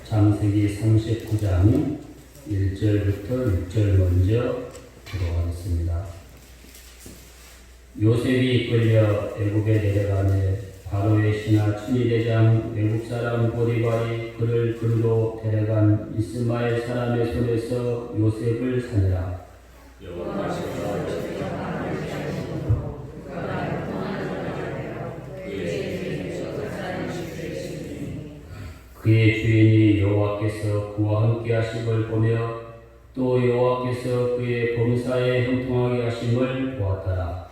창세기 39장 1절부터 6절 먼저 들어가겠습니다. 요셉이 이끌려 애굽에 내려가매 바로의 신하 춘희대장 외국 사람 보디발이 그를 그리로 데려간 이스마엘 사람의 손에서 요셉을 사느라. 그의 주인이 여호와께서 그와 함께 하심을 보며 또 여호와께서 그의 범사에 형통하게 하심을 보았더라.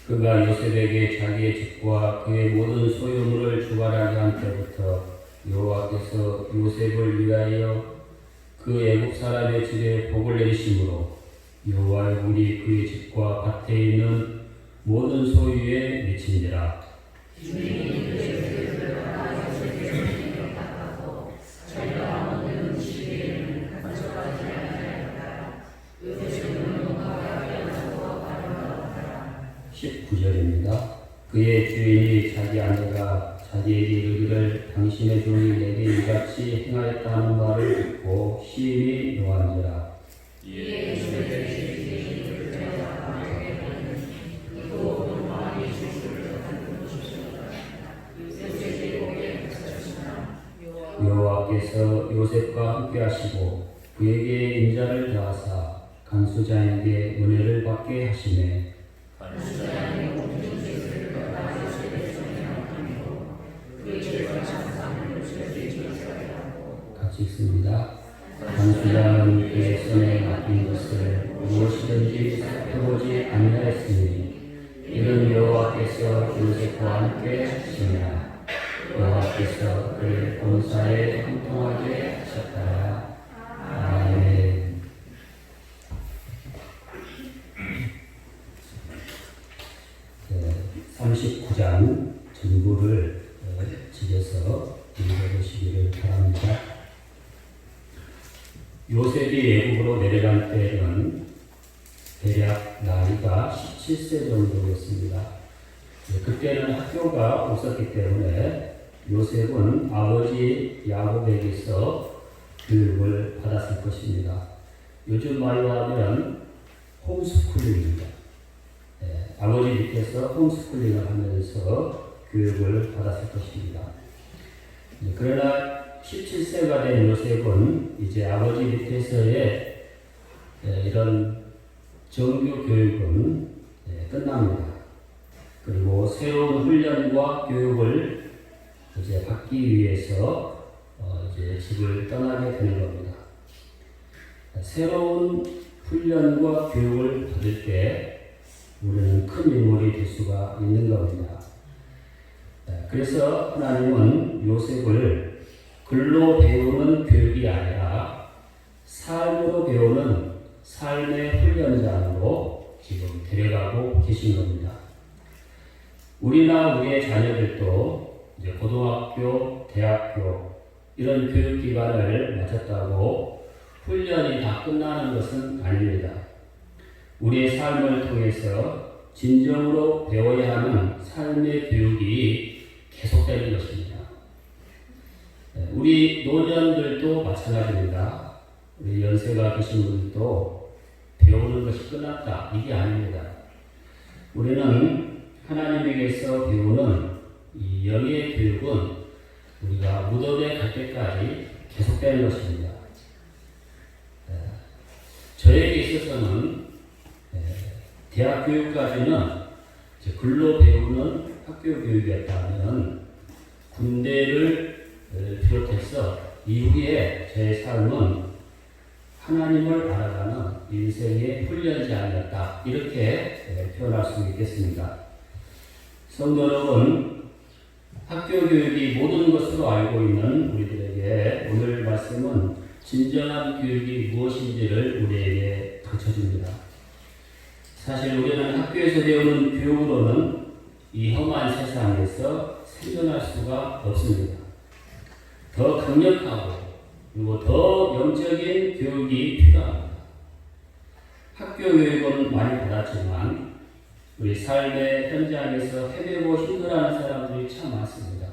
그가 요셉에게 자기의 집과 그의 모든 소유물을 주관하게 한 때부터 여호와께서 요셉을 위하여 그 애국 사람의 집에 복을 내리심으로 여호와의 운이 그의 집과 밭에 있는 모든 소유에 미친지라. 그의 주인이 자기 아내가 자기에게 이르기를 당신의 종이 내게 이같이 행하였다 하는 말을 듣고 심히 노한지라. 여호와께서 요셉과 함께 하시고 그에게 인자를 더하사 간수장에게 은혜를 받게 하시매 같이 읽습니다. 간수장은 그의 손에 맡긴 것을 무엇이든지 살펴보지 아니하였으니 이는 여호와께서 요셉과 함께 하시니라. 여호와께서 그의 범사에 형통하게 하셨다. 아멘. 39장 전부를 집에서 읽어보시기를 바랍니다. 요셉이 애굽으로 내려갈 때는 대략 나이가 17세 정도였습니다. 그때는 학교가 없었기 때문에 요셉은 아버지 야곱에게서 교육을 받았을 것입니다. 요즘 말로 하면 홈스쿨링입니다. 아버지 밑에서 홈스쿨링을 하면서 교육을 받았을 것입니다. 그러나 17세가 된 요셉은 이제 아버지 밑에서의 이런 정규 교육은 끝납니다. 그리고 새로운 훈련과 교육을 이제 받기 위해서 이제 집을 떠나게 되는 겁니다. 새로운 훈련과 교육을 받을 때 우리는 큰 인물이 될 수가 있는 겁니다. 그래서 하나님은 요셉을 글로 배우는 교육이 아니라 삶으로 배우는 삶의 훈련장으로 지금 데려가고 계신 겁니다. 우리나 우리의 자녀들도 이제 고등학교, 대학교 이런 교육기관을 마쳤다고 훈련이 다 끝나는 것은 아닙니다. 우리의 삶을 통해서 진정으로 배워야 하는 삶의 교육이 계속되는 것입니다. 우리 노년들도 마찬가지입니다. 우리 연세가 드신 분들도 배우는 것이 끝났다. 이게 아닙니다. 우리는 하나님에게서 배우는 이 영의 교육은 우리가 무덤에 갈 때까지 계속되는 것입니다. 저에게 있어서는 대학 교육까지는 글로 배우는 학교 교육이었다면 군대를 비롯해서 이후에 제 삶은 하나님을 알아가는 인생의 훈련장이었다. 이렇게 표현할 수 있겠습니다. 성도 여러분, 학교 교육이 모든 것으로 알고 있는 우리들에게 오늘 말씀은 진정한 교육이 무엇인지를 우리에게 가르쳐줍니다. 사실 우리는 학교에서 배우는 교육으로는 이 험한 세상에서 생존할 수가 없습니다. 더 강력하고 그리고 더 영적인 교육이 필요합니다. 학교 교육은 많이 받았지만 우리 삶의 현장에서 헤매고 힘들어하는 사람들이 참 많습니다.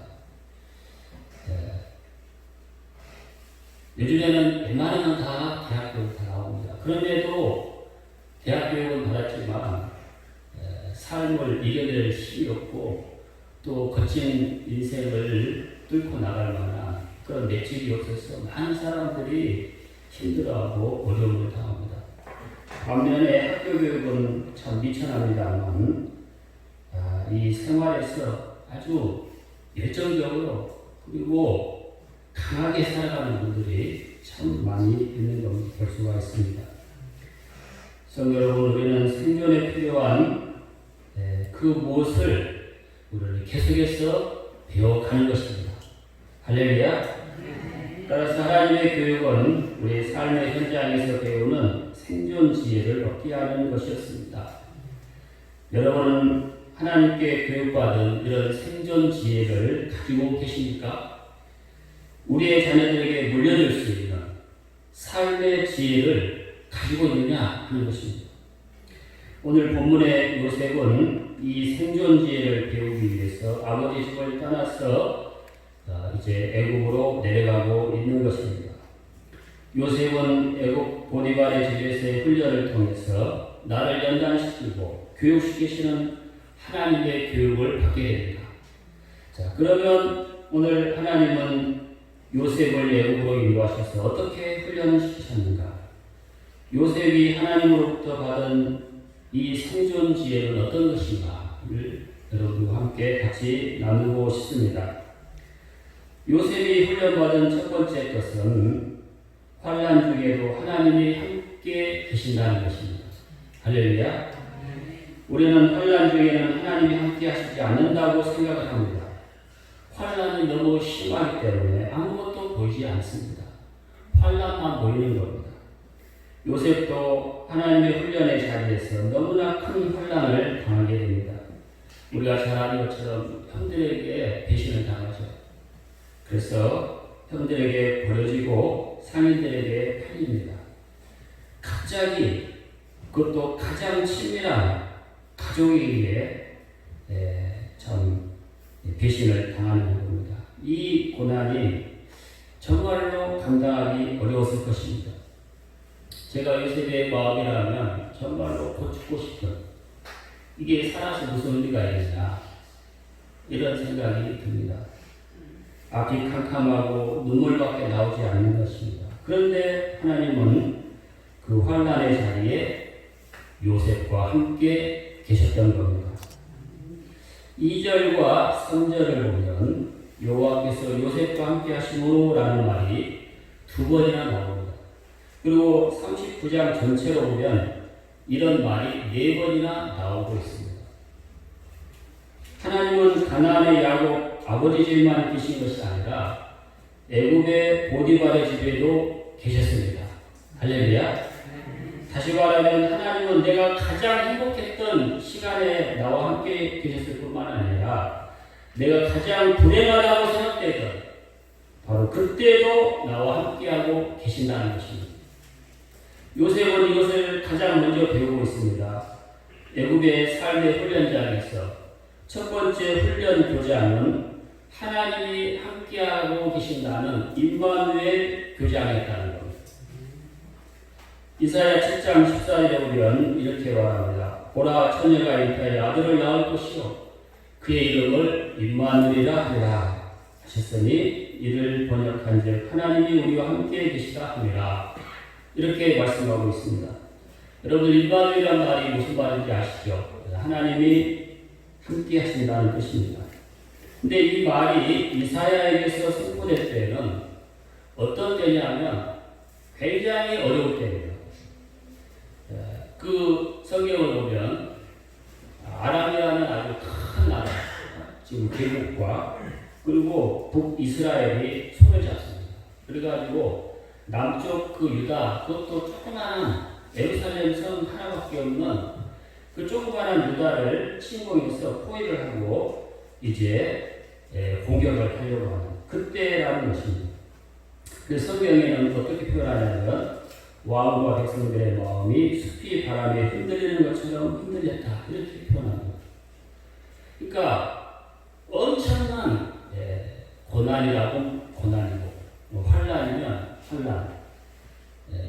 요즘에는 웬만하면 다 대학 교육 다 나옵니다. 그런데도 대학 교육은 받았지만 삶을 이겨낼 힘이 없고 또 거친 인생을 뚫고 나갈 만한 그런 맷집이 없어서 많은 사람들이 힘들어하고 어려움을 당합니다. 반면에 학교 교육은 참 미천합니다만 이 생활에서 아주 열정적으로 그리고 강하게 살아가는 분들이 참 많이 있는 걸 볼 수가 있습니다. 성도 여러분, 우리는 생존에 필요한 그 무엇을 우리는 계속해서 배워가는 것입니다. 할렐루야. 따라서 하나님의 교육은 우리 삶의 현장에서 배우는 생존 지혜를 얻게 하는 것이었습니다. 여러분은 하나님께 교육받은 이런 생존 지혜를 가지고 계십니까? 우리의 자녀들에게 물려줄 수 있는 삶의 지혜를 가지고 있느냐 하는 것입니다. 오늘 본문의 요셉은 이 생존 지혜를 배우기 위해서 아버지 집을 떠나서 이제 애굽으로 내려가고 있는 것입니다. 요셉은 애굽 보디발의 집에서의 훈련을 통해서 나를 연단시키고 교육시키시는 하나님의 교육을 받게 됩니다. 자, 그러면 오늘 하나님은 요셉을 애굽으로 인도하셔서 어떻게 훈련을 시키셨는가? 요셉이 하나님으로부터 받은 이 생존 지혜는 어떤 것인가를 여러분과 함께 같이 나누고 싶습니다. 요셉이 훈련받은 첫 번째 것은 환난 중에도 하나님이 함께 계신다는 것입니다. 할렐루야. 우리는 환난 중에는 하나님이 함께 하시지 않는다고 생각을 합니다. 환난이 너무 심하기 때문에 아무것도 보이지 않습니다. 환난만 보이는 겁니다. 요셉도 하나님의 훈련의 자리에서 너무나 큰 환난을 당하게 됩니다. 우리가 잘 아는 것처럼 형들에게 배신을 당하죠. 그래서 형들에게 버려지고 상인들에게 팔립니다. 갑자기 그것도 가장 친밀한 가족에게 참 배신을 당하는 겁니다. 이 고난이 정말로 감당하기 어려웠을 것입니다. 제가 요셉의 마음이라면 정말로 곧 죽고 싶은, 이게 살아서 무슨 의미가 있느냐 이런 생각이 듭니다. 앞이 캄캄하고 눈물밖에 나오지 않는 것입니다. 그런데 하나님은 그 환난의 자리에 요셉과 함께 계셨던 겁니다. 2절과 3절을 보면 여호와께서 요셉과 함께 하시므로 라는 말이 두 번이나 나옵니다. 그리고 39장 전체로 보면 이런 말이 4번이나 나오고 있습니다. 하나님은 가나안의 야곱 아버지 집만 계신 것이 아니라 애굽의 보디발의 집에도 계셨습니다. 할렐루야. 다시 말하면 하나님은 내가 가장 행복했던 시간에 나와 함께 계셨을 뿐만 아니라 내가 가장 불행하다고 생각되던 바로 그때도 나와 함께하고 계신다는 것입니다. 요셉은 이것을 가장 먼저 배우고 있습니다. 애굽의 삶의 훈련장에서 첫 번째 훈련 교장은 하나님이 함께하고 계신다는 임마누엘 교장이었다는 겁니다. 이사야 7장 14절에 보면 이렇게 말합니다. 보라, 처녀가 잉타에 아들을 낳을 것이요 그의 이름을 임마누엘이라 하리라 하셨으니 이를 번역한즉 하나님이 우리와 함께 계시다 함이라. 이렇게 말씀하고 있습니다. 여러분, 임마누엘이란 말이 무슨 말인지 아시죠? 하나님이 함께 하신다는 뜻입니다. 근데 이 말이 이사야에게서 선포될 때는 어떤 때냐면 굉장히 어려울 때입니다. 그 성경을 보면 아람이라는 아주 큰 나라, 지금 개국과 그리고 북이스라엘이 손을 잡습니다. 그래가지고 남쪽 그 유다, 그것도 조그마한 예루살렘 성 하나밖에 없는 그 조그마한 유다를 침공해서 포위를 하고 이제 공격을 하려고 하는 그때라는 것입니다. 그 성경에는 어떻게 표현하냐면 왕과 백성들의 마음이 숲이 바람에 흔들리는 것처럼 흔들렸다. 이렇게 표현합니다. 그러니까 엄청난 고난이라고 고난이고 환난이면 환난,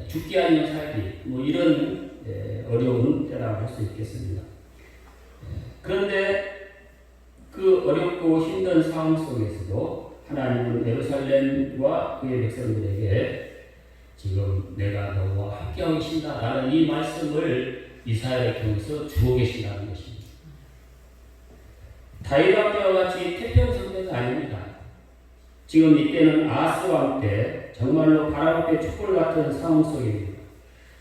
죽기 아니면 살기 이런 어려운 때라고 할 수 있겠습니다. 그런데 그 어렵고 힘든 상황 속에서도 하나님은 예루살렘과 그의 백성들에게 지금 내가 너와 함께하고 계신다라는 이 말씀을 이사야를 통해서 주고 계신다는 것입니다. 다윗 왕때와 같이 태평성대가 아닙니다. 지금 이때는 아하스 왕 때 정말로 바람 앞에 촛불 같은 상황 속입니다.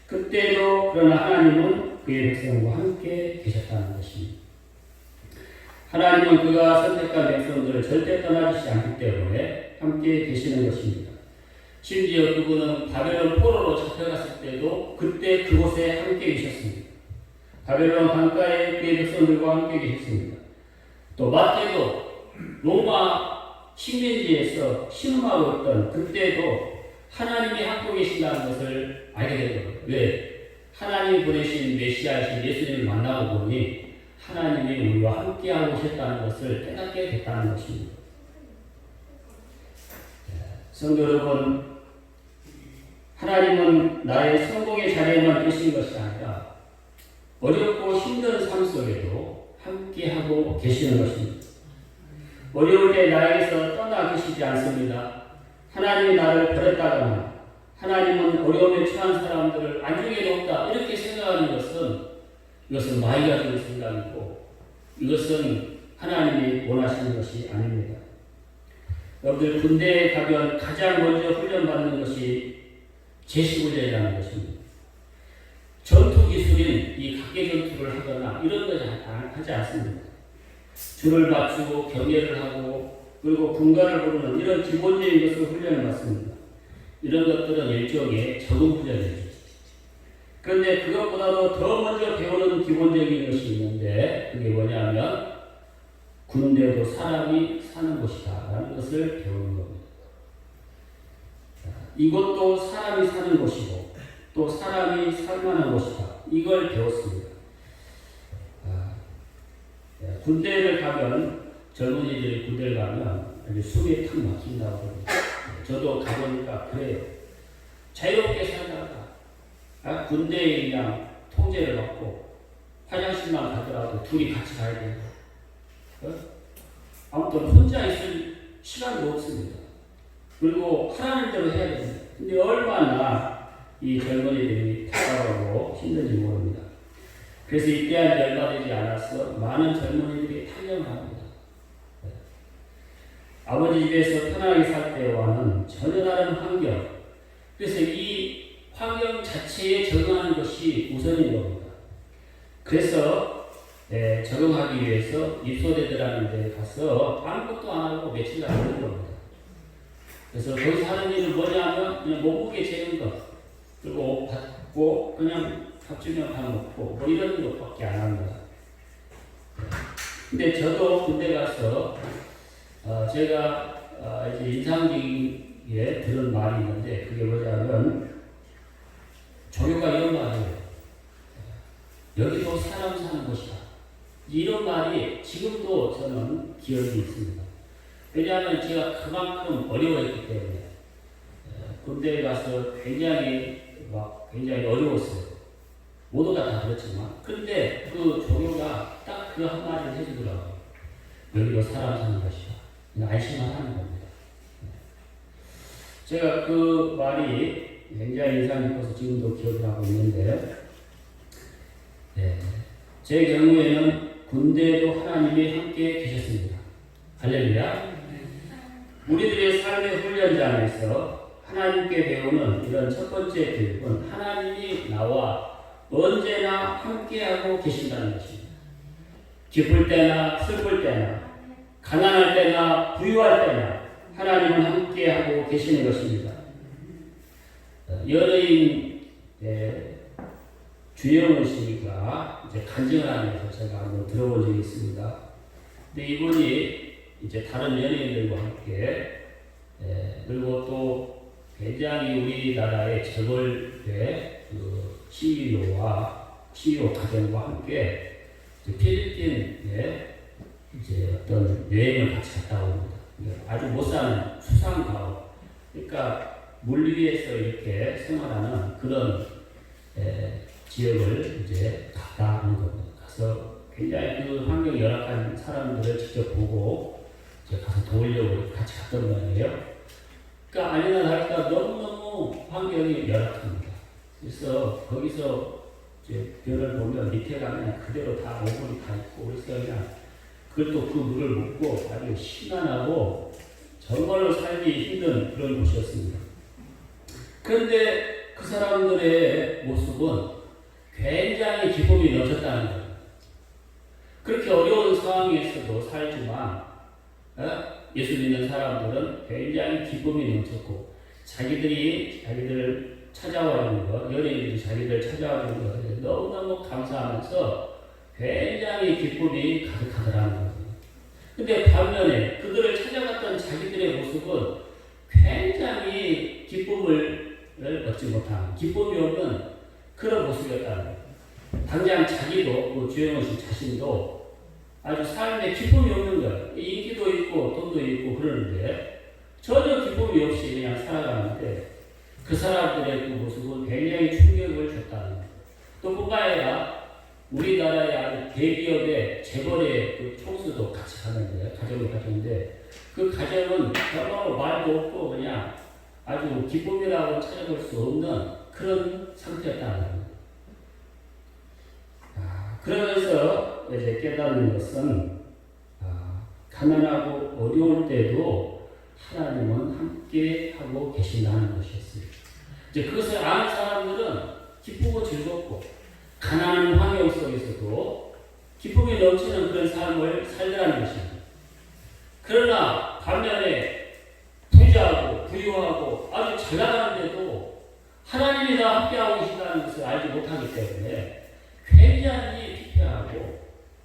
그때도 그러나 하나님은 그의 백성과 함께 계셨다는 것입니다. 하나님은 그가 선택한 백성들을 절대 떠나주시지 않기 때문에 함께 계시는 것입니다. 심지어 그분은 바벨론 포로로 잡혀갔을 때도 그때 그곳에 함께 계셨습니다. 바벨론 강가에 그의 백성들과 함께 계셨습니다. 또 마태도 로마 식민지에서 신음하고 있던 그때도 하나님이 함께 계신다는 것을 알게 된 겁니다. 왜? 하나님이 보내신 메시아이신 예수님을 만나고 보니 하나님이 우리와 함께하고 계셨다는 것을 깨닫게 됐다는 것입니다. 성도 여러분, 하나님은 나의 성공의 자리에만 계신 것이 아니라 어렵고 힘든 삶 속에도 함께하고 계시는 것입니다. 어려울 때 나에게서 떠나 계시지 않습니다. 하나님이 나를 버렸다거나 하나님은 어려움에 처한 사람들을 안중에 놓다 이렇게 생각하는 이것은 마귀가 주는 생각이고 이것은 하나님이 원하시는 것이 아닙니다. 여러분들 군대에 가면 가장 먼저 훈련받는 것이 제시훈련이라는 것입니다. 전투 기술인 이 각계 전투를 하거나 이런 것을 하지 않습니다. 줄을 맞추고 경계를 하고 그리고 군가를 부르는 이런 기본적인 것을 훈련을 받습니다. 이런 것들은 일종의 적응 훈련이죠. 그런데 그것보다도 더 먼저 배우는 기본적인 것이 있는데 그게 뭐냐면 군대도 사람이 사는 곳이다 라는 것을 배우는 겁니다. 이것도 사람이 사는 곳이고 또 사람이 살만한 곳이다. 이걸 배웠습니다. 군대를 가면 젊은이들이 군대를 가면 아주 숨이 탁 막힌다고 합니다. 저도 가보니까 그래요. 자유롭게 살다가 군대에 그냥 통제를 받고 화장실만 가더라도 둘이 같이 가야 돼요. 아무튼 혼자 있을 시간도 없습니다. 그리고 하라는 대로 해야 됩니다. 근데 얼마나 이 젊은이들이 답답하고 힘든지 모릅니다. 그래서 이때한 얼마 되지 않아서 많은 젊은이들이 탈영을 합니다. 아버지 집에서 편하게 살 때와는 전혀 다른 환경. 그래서 이 환경 자체에 적응하는 것이 우선인 겁니다. 그래서 적응하기 위해서 입소대들하는 데 가서 아무것도 안 하고 며칠간 있는 겁니다. 그래서 거기서 하는 일은 뭐냐면 그냥 몸무게 재는 것, 그리고 옷 받고 그냥 밥 주면 밥 먹고 이런 것밖에 안 합니다. 근데 저도 군대 가서 제가 이제 인상적이게 들은 말이 있는데 그게 뭐냐면 조교가 이런 말이에요. 여기도 사람 사는 곳이다. 이런 말이 지금도 저는 기억이 있습니다. 왜냐하면 제가 그만큼 어려워했기 때문에 군대에 가서 굉장히 어려웠어요. 모두가 다 그렇지만 그런데 그 조교가 딱 그 한마디를 해주더라고요. 여기도 사람 사는 것이다. 안심만 하는 겁니다. 제가 그 말이 굉장히 인상 깊어서 지금도 기억을 하고 있는데 제 경우에는 군대에도 하나님이 함께 계셨습니다. 할렐루야. 우리들의 삶의 훈련장에서 하나님께 배우는 이런 첫 번째 교육은 하나님이 나와 언제나 함께하고 계신다는 것입니다. 기쁠 때나 슬플 때나 가난할 때나 부유할 때나 하나님은 함께하고 계시는 것입니다. 연예인 주영은 씨가 이제 간증을 하면서 제가 한번 들어본 적이 있습니다. 근데 이분이 이제 다른 연예인들과 함께 그리고 또 굉장히 우리나라의 재벌의 그 CEO 가정과 함께 필리핀에 이제 어떤 여행을 같이 갔다 옵니다. 아주 못 사는 수상 가옥. 그러니까 물 위에서 이렇게 생활하는 그런 지역을 이제 갔다 오는 겁니다. 가서 굉장히 그 환경이 열악한 사람들을 직접 보고 이제 가서 도우려고 같이 갔던 말이에요. 그러니까 아니나 다를까 너무너무 환경이 열악합니다. 그래서 거기서 이제 별을 보면 밑에 가면 그대로 다 오물이 다 있고 그래서 그냥 그걸 또 그 물을 먹고 아주 심란하고 정말로 살기 힘든 그런 곳이었습니다. 그런데 그 사람들의 모습은 굉장히 기쁨이 넘쳤다는 거예요. 그렇게 어려운 상황에서도 살지만 예수 믿는 사람들은 굉장히 기쁨이 넘쳤고 자기들을 찾아와 주는 것, 연예인들이 자기들 찾아와 주는 것에 너무너무 감사하면서 굉장히 기쁨이 가득하더라는 거예요. 근데 반면에 그들을 찾아갔던 자기들의 모습은 굉장히 기쁨을 얻지 못한, 기쁨이 없는 그런 모습이었다는 거예요. 당장 자기도, 그 주영원 씨 자신도 아주 삶에 기쁨이 없는 거예요. 인기도 있고 돈도 있고 그러는데 전혀 기쁨이 없이 그냥 살아가는데 그 사람들의 그 모습은 굉장히 충격을 줬다는 거예요. 또 뿐만 아니라 우리나라의 아주 대기업의 재벌의 그 총수도 같이 가는데, 가정을 가졌는데, 그 가정은 별로 말도 없고 그냥 아주 기쁨이라고 찾아볼 수 없는 그런 상태였다는 겁니다. 그러면서 이제 깨닫는 것은, 가난하고 어려울 때도 하나님은 함께 하고 계신다는 것이었어요. 이제 그것을 아는 사람들은 기쁘고 즐겁고, 가난한 환경 속에서도 기쁨이 넘치는 그런 삶을 살더라는 것입니다. 그러나 반면에 부자하고 부유하고 아주 잘 나가는데도 하나님이 다 함께하고 계신다는 것을 알지 못하기 때문에 굉장히 피폐하고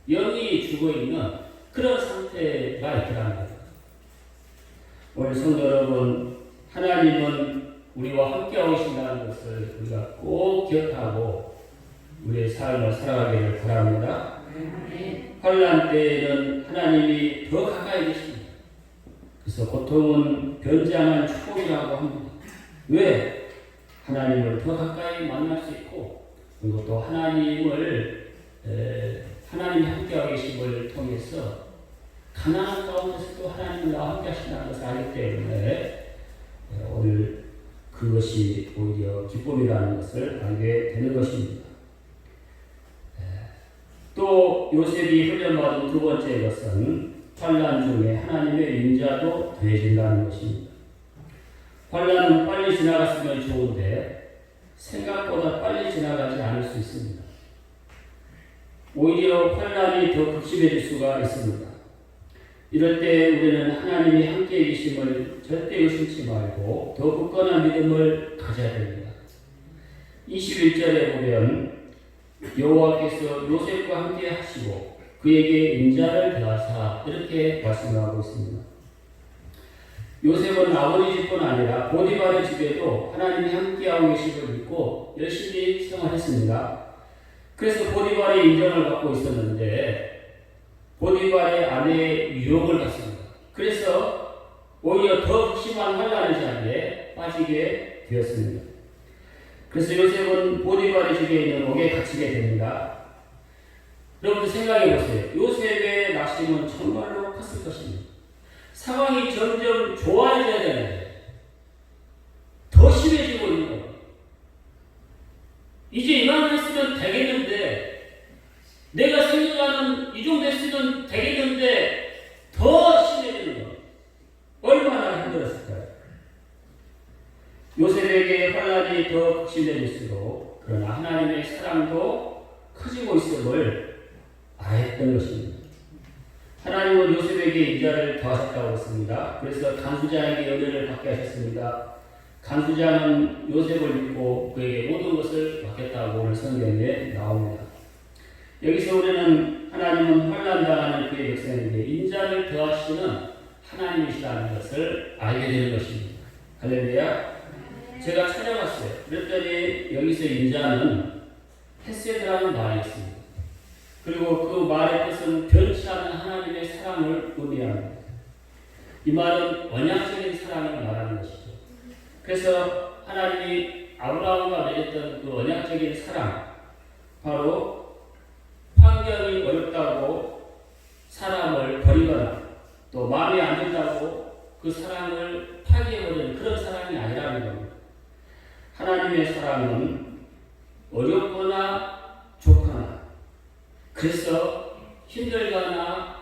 영이 죽어있는 그런 상태가 있더라는 겁니다. 오늘 성도 여러분, 하나님은 우리와 함께하고 계신다는 것을 우리가 꼭 기억하고 우리의 삶을 살아가기를 바랍니다. 환난 때에는 하나님이 더 가까이 계십니다. 그래서 고통은 변장한 축복이라고 합니다. 왜? 하나님을 더 가까이 만날 수 있고 그리고 또 하나님이 함께하고 계심을 통해서 가난한 가운데서도 하나님은 나와 함께 하신다는 것을 알기 때문에 오늘 그것이 오히려 기쁨이라는 것을 알게 되는 것입니다. 또 요셉이 훈련받은 두 번째 것은 환난 중에 하나님의 인자도 더해진다는 것입니다. 환난은 빨리 지나갔으면 좋은데 생각보다 빨리 지나가지 않을 수 있습니다. 오히려 환난이 더 극심해질 수가 있습니다. 이럴 때 우리는 하나님이 함께 계심을 절대 의심치 말고 더 굳건한 믿음을 가져야 됩니다. 21절에 보면 여호와께서 요셉과 함께 하시고 그에게 인자를 더하사 이렇게 말씀하고 있습니다. 요셉은 아버지 집뿐 아니라 보디발의 집에도 하나님이 함께하고 계심을 믿고 열심히 생활했습니다. 그래서 보디발의 인정을 받고 있었는데 보디발의 아내의 유혹을 받습니다. 그래서 오히려 더 심한 환난의 자리에 빠지게 되었습니다. 그래서 요셉은 보디발의 집에 있는 옥에 갇히게 됩니다. 여러분들 생각해 보세요. 요셉의 낙심은 정말로 컸을 것입니다. 상황이 점점 좋아져야 되는데 더 심해지고 있는 거예요. 이제 이만 했으면 되겠는데 내가 생각하는 이 정도 했으면 되겠는데 더 심해지는 거예요. 얼마나 힘들었을까요? 요셉에게 환난이 더 극심해질수록 그러나 하나님의 사랑도 커지고 있음을 알았던 것입니다. 하나님은 요셉에게 인자를 더하셨다고 했습니다. 그래서 간수장에게 은혜를 받게 하셨습니다. 간수장은 요셉을 믿고 그에게 모든 것을 맡겼다고 오늘 성경에 나옵니다. 여기서 우리는 하나님은 환난당하는 그의 백성에게 인자를 더하시는 하나님이시라는 것을 알게 되는 것입니다. 할렐루야. 제가 찾아봤어요. 그랬더니 여기서 인자는 헤세드라는 말이 있습니다. 그리고 그 말의 뜻은 변치 않는 하나님의 사랑을 의미합니다. 이 말은 언약적인 사랑을 말하는 것이죠. 그래서 하나님이 아브라함과 맺었던 그 언약적인 사랑, 바로 환경이 어렵다고 사람을 버리거나 또 마음에 안 든다고 그 사랑을 파기해버리는 그런 사랑이 아니라는 겁니다. 하나님의 사랑은 어렵거나 좋거나, 그래서 힘들거나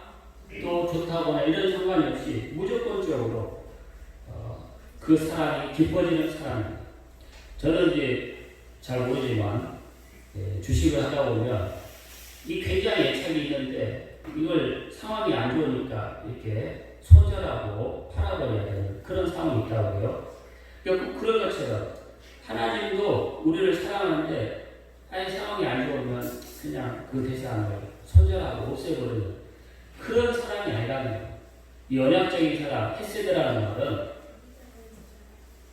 또 좋다거나 이런 상관이 없이 무조건적으로 그 사랑이 깊어지는 사랑입니다. 저는 이제 잘 모르지만 주식을 하다 보면 이 굉장히 애착이 있는데 이걸 상황이 안 좋으니까 이렇게 손절하고 팔아버려야 되는 그런 상황이 있다고요. 그러니까 그런 것처럼 하나님도 우리를 사랑하는데 아예 상황이 안 좋으면 그냥 그 대상을 손절하고 없애버리는 그런 사랑이 아니라는 거예요. 이 언약적인 사랑, 헤세드라는 말은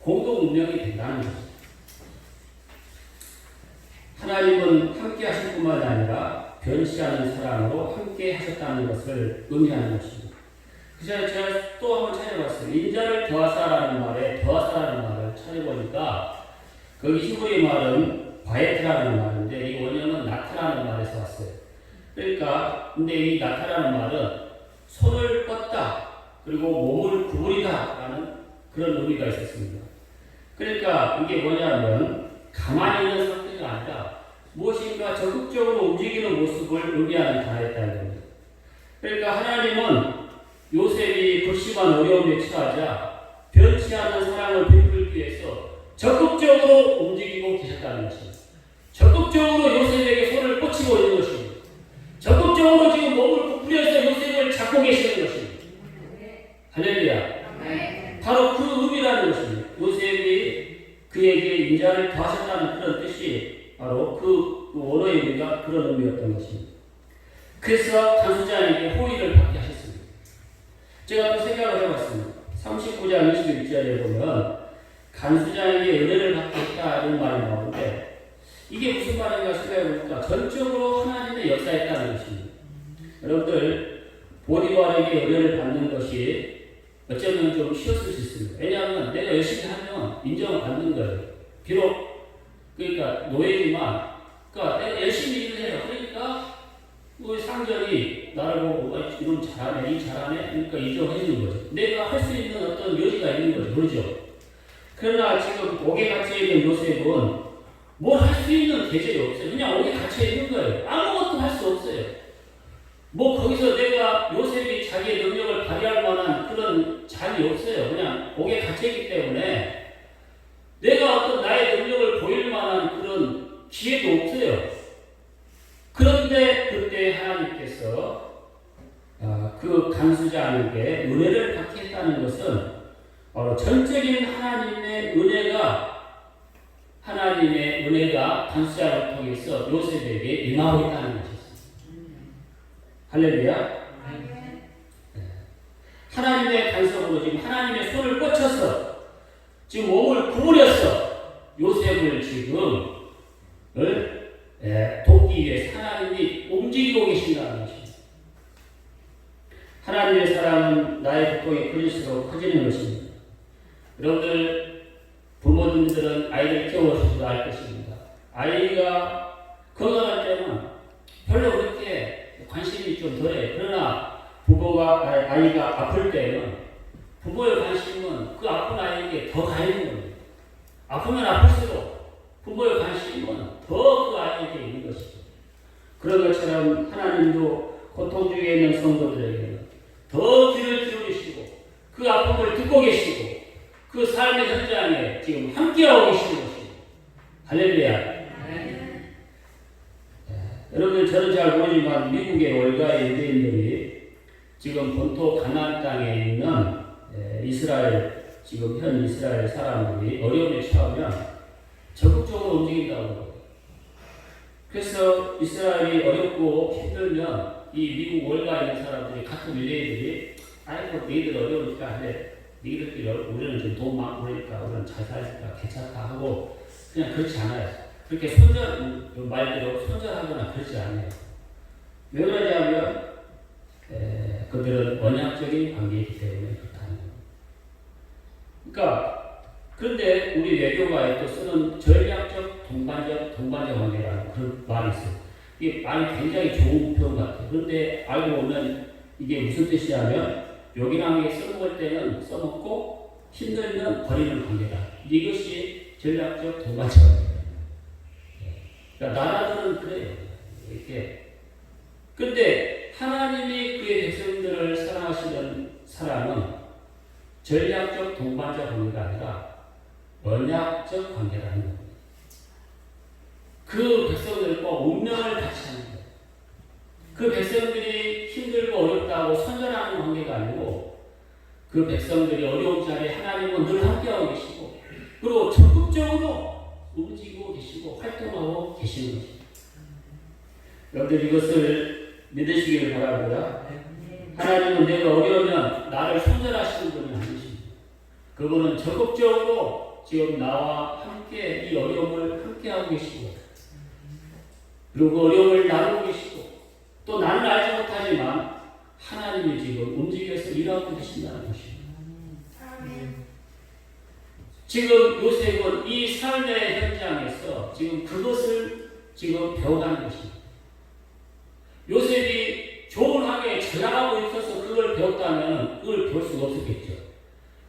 공동 운명이 된다는 거죠. 하나님은 함께 하실 뿐만 아니라 변치하는 사랑으로 함께 하셨다는 것을 의미하는 것입니다. 그래서 제가 또 한번 찾아봤어요. 인자를 더하사라는 말에 더하사라는 말을 찾아보니까 거기 히브리 말은 바에트라는 말인데 이 원형은 나타라는 말에서 왔어요. 그러니까 근데 이 나타라는 말은 손을 뻗다 그리고 몸을 구부리다 라는 그런 의미가 있었습니다. 그러니까 이게 뭐냐면 가만히 있는 상태가 아니라 무엇인가 적극적으로 움직이는 모습을 의미하는 단어였다는 겁니다. 그러니까 하나님은 요셉이 극심한 어려움에 처하자 변치 않는 사랑을 베풀기 위해서 적극적으로 움직이고 계셨다는 것입니다. 적극적으로 요셉에게 손을 뻗치고 있는 것입니다. 적극적으로 지금 몸을 부풀려서 요셉을 잡고 계시는 것입니다. 할렐루야. 바로 그 의미라는 것입니다. 요셉이 그에게 인자를 더하셨다는 그런 뜻이 바로 그 원어의 의미가 그런 의미였던 것입니다. 그래서 간수장에게 호의를 받게 하셨습니다. 제가 또 생각을 해봤습니다. 39장 21절에 보면 간수장에게 은혜를 받게 했다 이런 말이 나오는데 이게 무슨 말인가 생각해보니까 전적으로 하나님의 역사였다는 것입니다. 여러분들 보디발에게 은혜를 받는 것이 어쩌면 좀 쉬웠을 수 있습니다. 왜냐하면 내가 열심히 하면 인정을 받는 거예요. 비록 그러니까 노예지만 그러니까 내가 열심히 일을 해요. 그러니까 우리 상전이 나를 보고 이런 잘하네, 이 잘하네, 그러니까 인정해 주는 거죠. 내가 할 수 있는 어떤 여지가 있는 거죠. 그렇죠? 그러나 지금 옥에 갇혀 있는 요셉은 뭘 할 수 있는 계절이 없어요. 그냥 옥에 갇혀 있는 거예요. 아무것도 할 수 없어요. 뭐 거기서 내가 요셉이 자기의 능력을 발휘할 만한 그런 자리 없어요. 그냥 옥에 갇혀있기 때문에 내가 어떤 나의 능력을 보일 만한 그런 기회도 없어요. 그런데 그때 하나님께서 그 간수장에게 은혜를 받게 했다는 것은 바로 전적인 하나님의 은혜가 간수장을 통해서 요셉에게 임하고 있다는 것이었습니다. 할렐루야. 하나님의 간섭으로 지금 하나님의 손을 뻗쳐서 지금 몸을 구부려서 요셉을 지금 돕기 위해서 하나님이 움직이고 계신다는 것입니다. 하나님의 사랑은 나의 고통이 커질수록 커지는 것입니다. 여러분들 부모님들은 아이를 키워보셔도 알 것입니다. 아이가 건강할 때는 별로 그렇게 관심이 좀 덜해요. 그러나 아이가 아플 때는 부모의 관심은 그 아픈 아이에게 더 가 있는 겁니다. 아프면 아플수록 부모의 관심은 더 그 아이에게 있는 것이죠. 그런 것처럼 하나님도 고통 중에 있는 성도들에게는 더 귀를 기울이시고 그 아픔을 듣고 계시고 그 삶의 현장에 지금 함께하고 계시는 것입니다. 할렐루야. 여러분들 저는 잘 모르지만 미국의 월가의 유대인들이 지금 본토 가나안 땅에 있는 지금 현 이스라엘 사람들이 어려움에 처하면 적극적으로 움직인다고 합니다. 그래서 이스라엘이 어렵고 힘들면 이 미국 월가에 있는 사람들이 같은 유대인들이 아이고 너희들 어려우니까 이들끼리 우리는 지금 돈 많고 그러니까 우리는 잘 살니까 괜찮다 하고 그냥 그렇지 않아요. 그렇게 말대로 손절하거나 그렇지 않아요. 왜 그러냐면 그들은 언약적인 관계이기 때문에 그렇다는 거예요. 그러니까 그런데 우리 외교가에 또 쓰는 전략적 동반적 관계라는 그런 말이 있어요. 이게 말이 굉장히 좋은 표현 같아요. 그런데 알고 보면 이게 무슨 뜻이냐면 요긴하게 써먹을 때는 써먹고 힘들면 버리는 관계다. 이것이 전략적 동반적 관계다. 그러니까 나라들은 그래요. 이렇게. 근데 하나님이 그의 백성들을 사랑하시는 사랑은 전략적 동반적 관계가 아니라 언약적 관계라는 겁니다. 그 백성들과 운명을 같이 하는 거예요. 그 백성들이 힘들고 어렵다고 선전하는 관계가 아니고 그 백성들이 어려운 자리에 하나님은 늘 함께하고 계시고 그리고 적극적으로 움직이고 계시고 활동하고 계시는 것입니다. 여러분들 이것을 믿으시기를 바랍니다. 하나님은 내가 어려우면 나를 선전하시는 분이 아니십니다. 그분은 적극적으로 지금 나와 함께 이 어려움을 함께하고 계시고 그리고 그 어려움을 나누고 계시고 또 나는 알지 못하지만 하나님이 지금 움직여서 일하고 계신다는 것입니다. 지금 요셉은 이 삶의 현장에서 지금 그것을 지금 배워가는 것입니다. 요셉이 조용하게 잘 나가고 있어서 그걸 배웠다면 그걸 배울 수가 없었겠죠.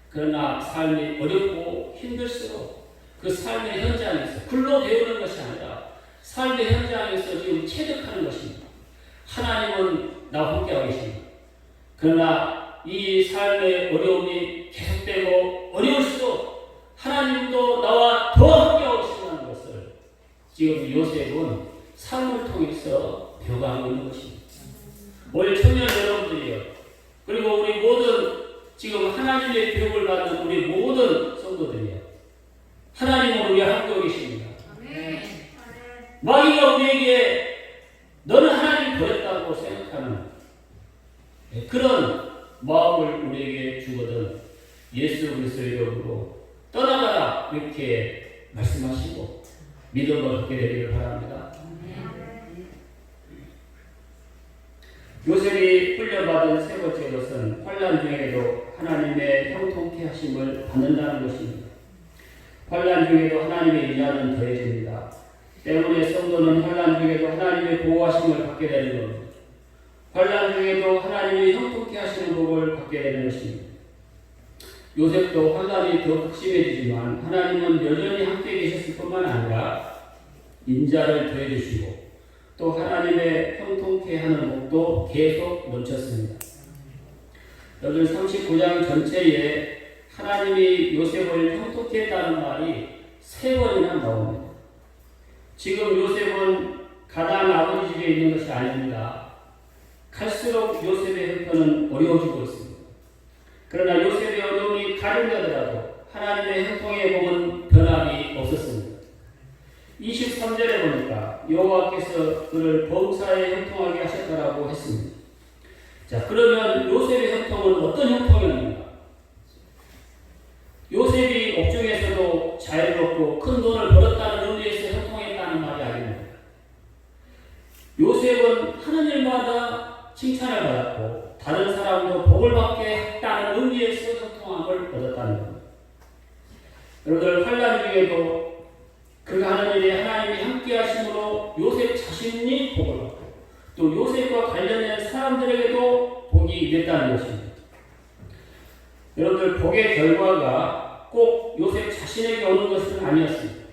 그러나 삶이 어렵고 힘들수록 그 삶의 현장에서 글로 배우는 것이 아니라 삶의 현장에서 지금 체득하는 것입니다. 하나님은 나와 함께하고 계십니다. 그러나 이 삶의 어려움이 계속되고 어려울수록 하나님도 나와 더 함께하고 계신다는 것을 지금 요셉은 삶을 통해서 배워가고 있는 것입니다. 우리 청년 여러분들이요. 그리고 우리 모든 지금 하나님의 교육을 받는 우리 모든 성도들이요. 하나님은 우리와 함께하고 계십니다. 마귀가 우리에게 너는 하나님 버렸다고 생각하는 그런 마음을 우리에게 주거든 예수 그리스도의 이름으로 떠나가라 이렇게 말씀하시고 믿음을 갖게 되기를 바랍니다. 요셉이 훈련받은 세 번째 것은 환난 중에도 하나님의 형통케 하심을 받는다는 것입니다. 환난 중에도 하나님의 인자는 더해집니다. 때문에 성도는 환난 중에도 하나님의 보호하심을 받게 되는 겁니다. 환난 중에도 하나님의 형통케 하시는 복을 받게 되는 것입니다. 요셉도 환난이 더 극심해지지만 하나님은 여전히 함께 계셨을 뿐만 아니라 인자를 더해주시고 또 하나님의 형통케 하는 복도 계속 넘쳤습니다. 여기 39장 전체에 하나님이 요셉을 형통케 했다는 말이 3번이나 나옵니다. 지금 요셉은 가나안 아버지 집에 있는 것이 아닙니다. 갈수록 요셉의 형편은 어려워지고 있습니다. 그러나 요셉의 어려움이 가중되더라도 하나님의 형통의 복은 변함이 없었습니다. 23절에 보니까 여호와께서 그를 범사에 형통하게 하셨다라고 했습니다. 자, 그러면 요셉의 형통은 어떤 형통이었는가? 요셉이 옥중에서도 자유롭고 큰 돈을 벌었다는 의미에서 형통했다는 말이 아닙니다. 요셉은 하는 일마다 칭찬을 받았고 다른 사람도 복을 받게 했다는 의미에서 형통함을 얻었다는 겁니다. 여러분들 환난 중에도 그가 하는 일에 하나님이 함께 하심으로 요셉 자신이 복을 받고 또 요셉과 관련된 사람들에게도 복이 임했다는 것입니다. 여러분들 복의 결과가 꼭 요셉 자신에게 오는 것은 아니었습니다.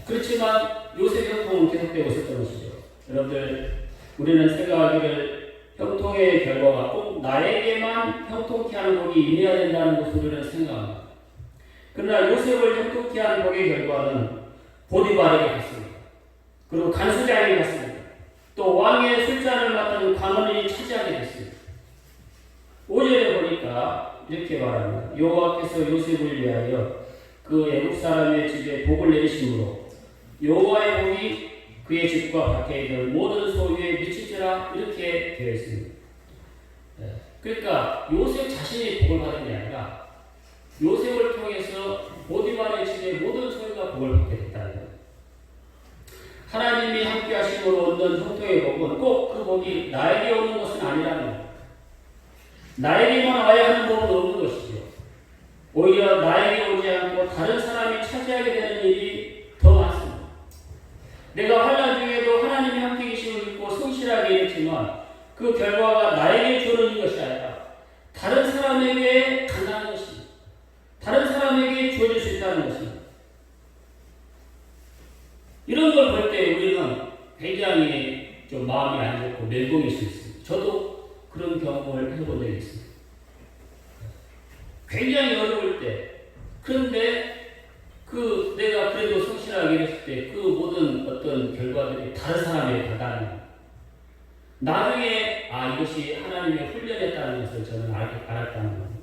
그렇지만 요셉의 형통은 계속되고 있었던 것이죠. 여러분들 우리는 생각하기를 형통의 결과가 꼭 나에게만 형통케 하는 복이 임해야 된다는 것을 우리는 생각합니다. 그러나 요셉을 형통케 한 복의 결과는 보디발에게 갔습니다. 그리고 간수장에게 갔습니다. 또 왕의 술잔을 맡은 관원이 차지하게 됐습니다. 5절에 보니까 이렇게 말합니다. 여호와께서 요셉을 위하여 그 애국 사람의 집에 복을 내리심으로 여호와의 복이 그의 집과 밭에 있는 모든 소유에 미치리라 이렇게 되어 있습니다. 그러니까 요셉 자신이 복을 받은 게 아니라 요셉을 통해서 보디발의 집의 모든 소유가 복을 받게 됐다는 거예요. 하나님이 함께 하심으로 얻는 형통의 복은 꼭 그 복이 나에게 오는 것은 아니라는 거예요. 나에게만 와야 하는 복은 없는 것이죠. 오히려 나에게 오지 않고 다른 사람이 차지하게 되는 일이 더 많습니다. 내가 환난 중에도 하나님이 함께 계심을 믿고 성실하게 일했지만 그 결과가 나에게 주어진 것이 아니라 다른 사람에게 간다는 것입니다. 다른 사람에게 주어질 수 있다는 것입니다. 이런 걸 볼 때 우리는 굉장히 좀 마음이 안 좋고 멘붕일 수 있습니다. 저도 그런 경험을 해본 적이 있습니다. 굉장히 어려울 때, 그런데 내가 그래도 성실하게 일했을 때 그 모든 어떤 결과들이 다른 사람에게 가다는 거예요. 나중에 이것이 하나님의 훈련이었다는 것을 저는 알았다는 겁니다.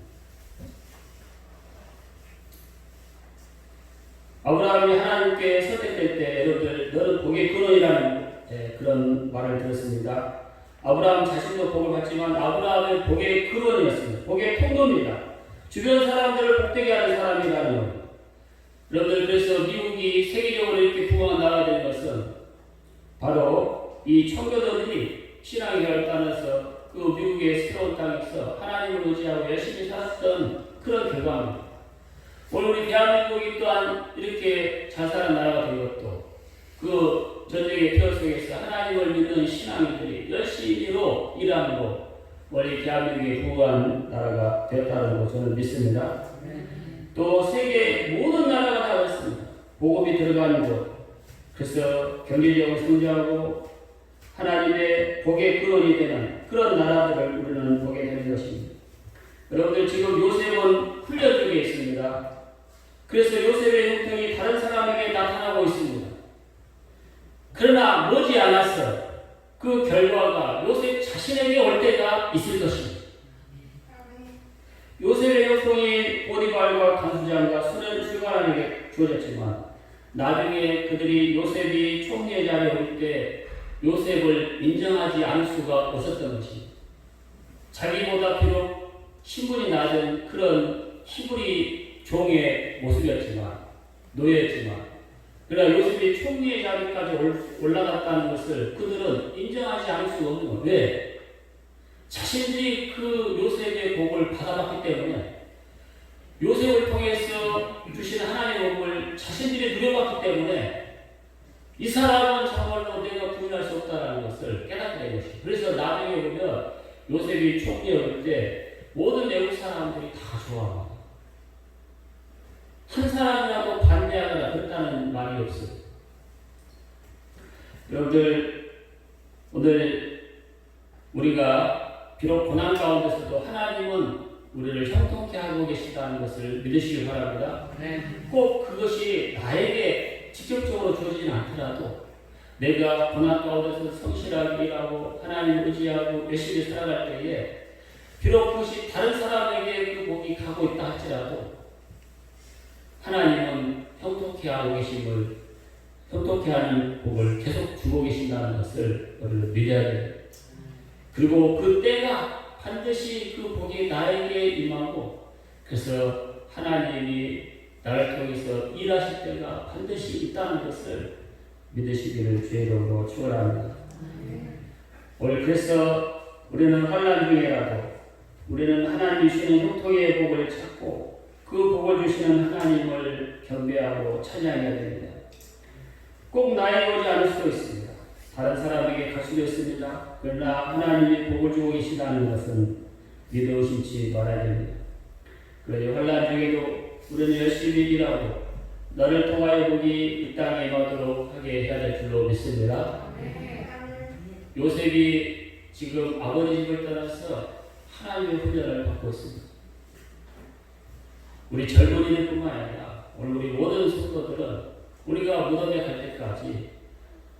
아브라함이 하나님께 선택될 때 여러분들 너는 복의 근원이라는 그런 말을 들었습니다. 아브라함 자신도 복을 받지만 아브라함은 복의 근원이었습니다. 복의 통로입니다. 주변 사람들을 복되게 하는 사람이라는 거예요. 여러분들 그래서 미국이 세계적으로 이렇게 부흥해 나가야 되는 것은 바로 이 청교도들이 신앙의 결단에서 그 미국의 새로운 땅에서 하나님을 의지하고 열심히 살았던 그런 결과입니다. 오늘 우리 대한민국이 또한 이렇게 잘 사는 나라가 된 것도 그 전쟁의 표 속에서 하나님을 믿는 신앙인들이 열심히로 일함으로 원래 대한민국이 부흥한 나라가 되었다는 거 저는 믿습니다. 또 세계 모든 나라가 다 그렇습니다. 복음이 들어가는 곳. 그래서 경제적으로 성장하고 하나님의 복의 근원이 되는 그런 나라들을 우리는 보게 되는 것입니다. 여러분들 지금 요셉은 훈련 중에 있습니다. 그래서 요셉의 형통이 다른 사람에게 나타나고 있습니다. 그러나 머지않아서 그 결과가 요셉 자신에게 올 때가 있을 것입니다. 요셉의 형통이 보디발과 간수장과 수간에게 주어졌지만 나중에 그들이 요셉이 총리의 자리에 올 때 요셉을 인정하지 않을 수가 없었던 것입니다. 자기보다 비록 신분이 낮은 그런 히브리 종의 모습이었지만 노예였지만 그러나 요셉이 총리의 자리까지 올라갔다는 것을 그들은 인정하지 않을 수 없는 거예요. 왜? 자신들이 그 요셉의 복을 받아봤기 때문에 요셉을 통해서 주신 하나님의 복을 자신들이 누려봤기 때문에 이 사람은 정말로 내가 부인할 수 없다는 것을 깨닫게 된 것이죠. 그래서 나중에 보면 요셉이 총리에 올 때 모든 외국 사람들이 다 좋아합니다. 한 사람이라도 반대하거나 그랬다는 말이 없어요. 여러분들 오늘 우리가 비록 고난 가운데서도 하나님은 우리를 형통케 하고 계시다는 것을 믿으시기 바랍니다. 꼭 그것이 나에게 직접적으로 주어지진 않더라도 내가 고난 가운데서 성실하게 일하고 하나님을 의지하고 열심히 살아갈 때에 비록 그것이 다른 사람에게 그 복이 가고 있다 할지라도 하나님은 형통케 하고 계심을 형통케 하는 복을 계속 주고 계신다는 것을 우리는 믿어야 됩니다. 그리고 그 때가 반드시 그 복이 나에게 임하고 그래서 하나님이 나를 통해서 일하실 때가 반드시 있다는 것을 믿으시기를 주의 이름으로 축원합니다. 오늘 그래서 우리는 환난 중에라도 우리는 하나님이 주시는 형통의 복을 찾고 그 복을 주시는 하나님을 경배하고 찬양해야 됩니다. 꼭 나에게 오지 않을 수도 있습니다. 다른 사람에게 갈 수도 있습니다. 그러나 하나님이 복을 주고 계시다는 것은 믿어 의심치 말아야 됩니다. 그러니 환난 중에도 우리는 열심히 일하고 너를 통하여 복이 이 땅에 임하도록 하게 해야 될 줄로 믿습니다. 요셉이 지금 아버지 집을 떠나서 하나님의 훈련을 받고 있습니다. 우리 젊은이들 뿐만 아니라 오늘 우리 모든 성도들은 우리가 무덤에 갈 때까지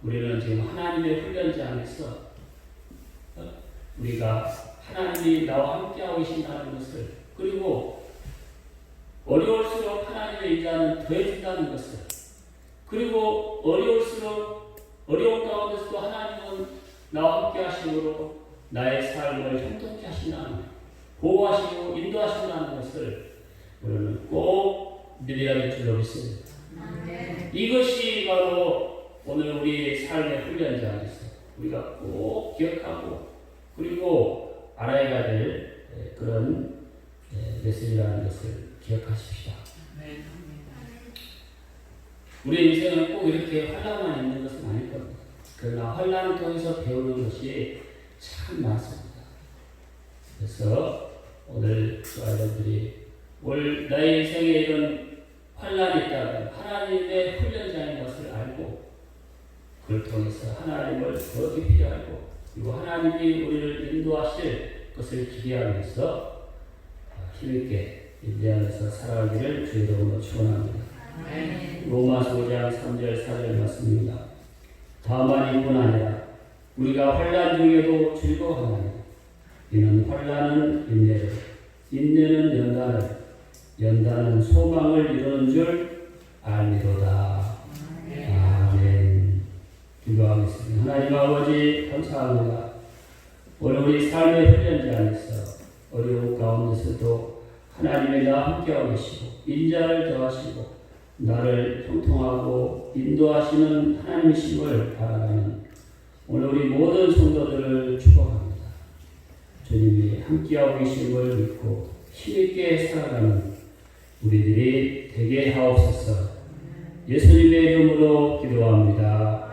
우리는 지금 하나님의 훈련장에서 우리가 하나님이 나와 함께하고 계신다는 것을 그리고 어려울수록 하나님의 인자는 더해진다는 것을 그리고 어려울수록 어려운 가운데서도 하나님은 나와 함께 하심으로 나의 삶을 형통케 하신다는 보호하시고 인도하신다는 것을 우리는 꼭 믿어야 될 줄로 믿습니다. 이것이 바로 오늘 우리 삶의 훈련자에서 우리가 꼭 기억하고 그리고 알아야 될 그런 메시지라는 것을 기억하십시다. 우리 인생은 꼭 이렇게 환난만 있는 것은 아닐 겁니다. 그러나 환난을 통해서 배우는 것이 참 많습니다. 그래서 오늘 아이들이 나의 인생에 이런 환난이 있다면 하나님의 훈련자인 것을 알고 그걸 통해서 하나님을 더 깊이 알고 그리고 하나님이 우리를 인도하실 것을 기대하면서 힘있게 인내 안에서 살아가기를 주의 이름으로 축원합니다. 로마서 5장 3절 4절 말씀입니다. 다만 이뿐 아니라 우리가 환난 중에도 즐거워하나니 이는 환난은 인내를 인내는 연단을 연단은 소망을 이루는 줄 알미로다. 아멘. 기도하겠습니다. 하나님 아버지 감사합니다. 오늘 우리 삶의 훈련자 안에서 어려운 가운데서도 하나님의 나 함께하고 계시고 인자를 더하시고 나를 형통하고 인도하시는 하나님이심을 바라는 오늘 우리 모든 성도들을 축복합니다. 주님이 함께하고 계심을 믿고 힘있게 살아가는 우리들이 되게 하옵소서. 예수님의 이름으로 기도합니다.